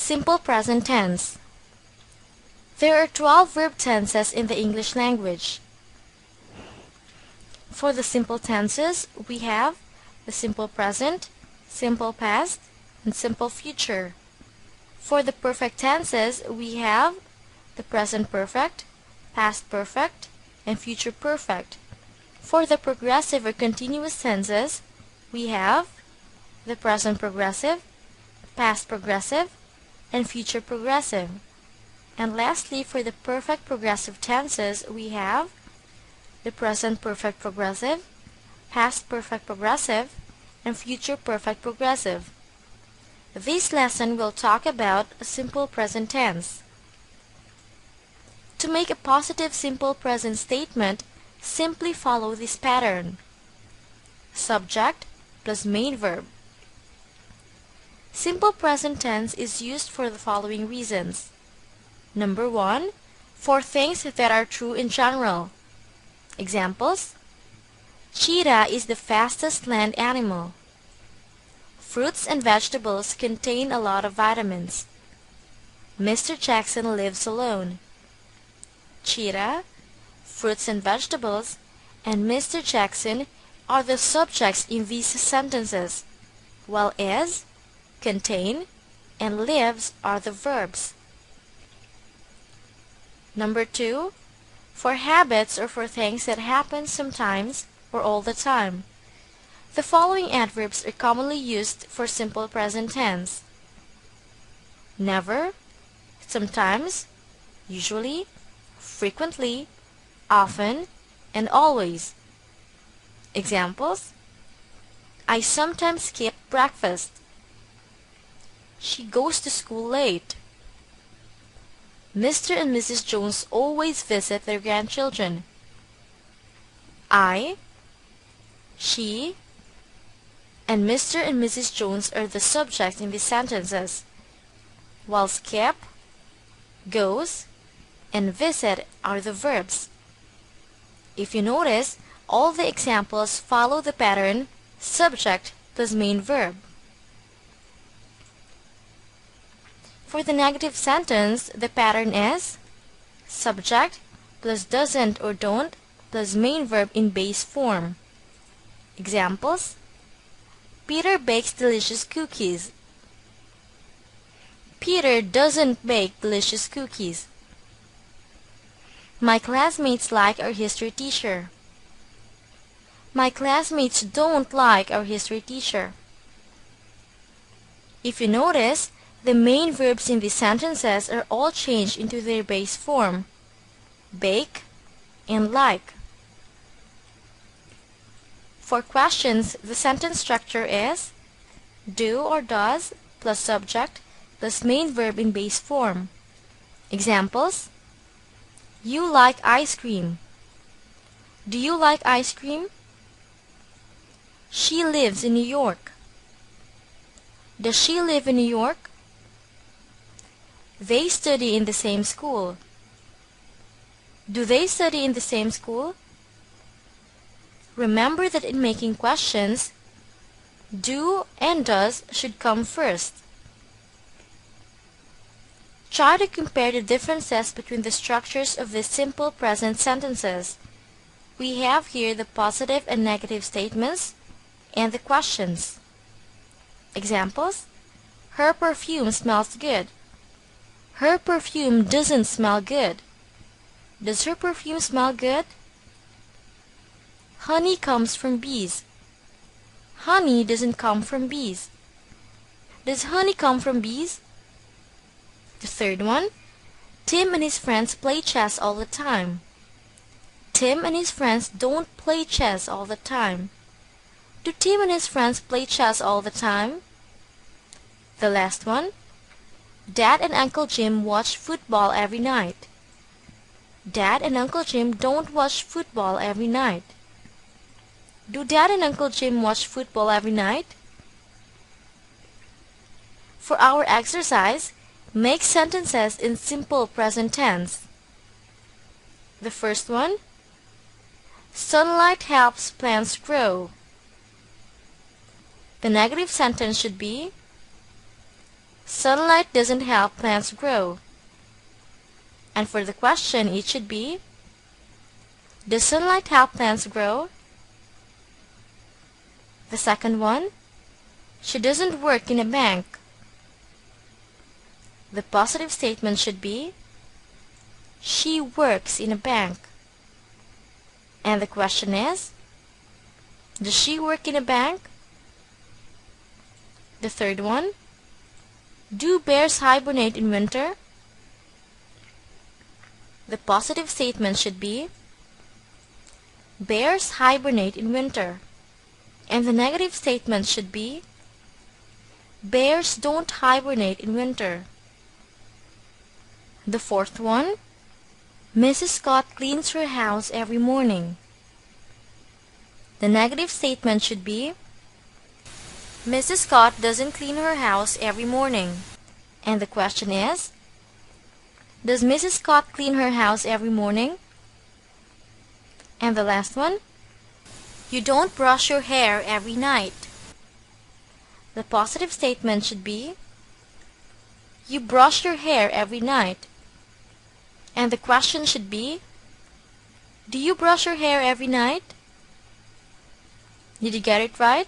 Simple present tense. There are 12 verb tenses in the English language. For the simple tenses, we have the simple present, simple past, and simple future. For the perfect tenses, we have the present perfect, past perfect, and future perfect. For the progressive or continuous tenses, we have the present progressive, past progressive, and future progressive. And lastly, for the perfect progressive tenses, we have the present perfect progressive, past perfect progressive, and future perfect progressive. This lesson will talk about a simple present tense. To make a positive simple present statement, simply follow this pattern. Subject plus main verb. Simple present tense is used for the following reasons. Number 1, for things that are true in general. Examples: cheetah is the fastest land animal. Fruits and vegetables contain a lot of vitamins. Mr. Jackson lives alone. Cheetah, fruits and vegetables, and Mr. Jackson are the subjects in these sentences, while is, contain, and lives are the verbs. Number 2, for habits or for things that happen sometimes or all the time. The following adverbs are commonly used for simple present tense: never, sometimes, usually, frequently, often, and always. Examples: I sometimes skip breakfast. She goes to school late. Mr. and Mrs. Jones always visit their grandchildren. I, she, and Mr. and Mrs. Jones are the subjects in these sentences, while skip, goes, and visit are the verbs. If you notice, all the examples follow the pattern subject plus main verb. For the negative sentence, the pattern is subject plus doesn't or don't plus main verb in base form. Examples: Peter bakes delicious cookies. Peter doesn't bake delicious cookies. My classmates like our history teacher. My classmates don't like our history teacher. If you notice, the main verbs in these sentences are all changed into their base form, bake and like. For questions, the sentence structure is do or does plus subject plus main verb in base form. Examples: you like ice cream. Do you like ice cream? She lives in New York. Does she live in New York? They study in the same school. Do they study in the same school? Remember that in making questions, do and does should come first. Try to compare the differences between the structures of the simple present sentences. We have here the positive and negative statements and the questions. Examples: her perfume smells good. Her perfume doesn't smell good. Does her perfume smell good? Honey comes from bees. Honey doesn't come from bees. Does honey come from bees? The third one: Tim and his friends play chess all the time. Tim and his friends don't play chess all the time. Do Tim and his friends play chess all the time? The last one: Dad and Uncle Jim watch football every night. Dad and Uncle Jim don't watch football every night. Do Dad and Uncle Jim watch football every night? For our exercise, make sentences in simple present tense. The first one: sunlight helps plants grow. The negative sentence should be Sunlight doesn't help plants grow. And for the question, it should be, does sunlight help plants grow? The second one, she doesn't work in a bank. The positive statement should be, she works in a bank. And the question is, does she work in a bank? The third one, do bears hibernate in winter? The positive statement should be, bears hibernate in winter. And the negative statement should be, bears don't hibernate in winter. The fourth one, Mrs. Scott cleans her house every morning. The negative statement should be, Mrs. Scott doesn't clean her house every morning. And the question is, does Mrs. Scott clean her house every morning? And the last one, you don't brush your hair every night. The positive statement should be, you brush your hair every night. And the question should be, do you brush your hair every night? Did you get it right?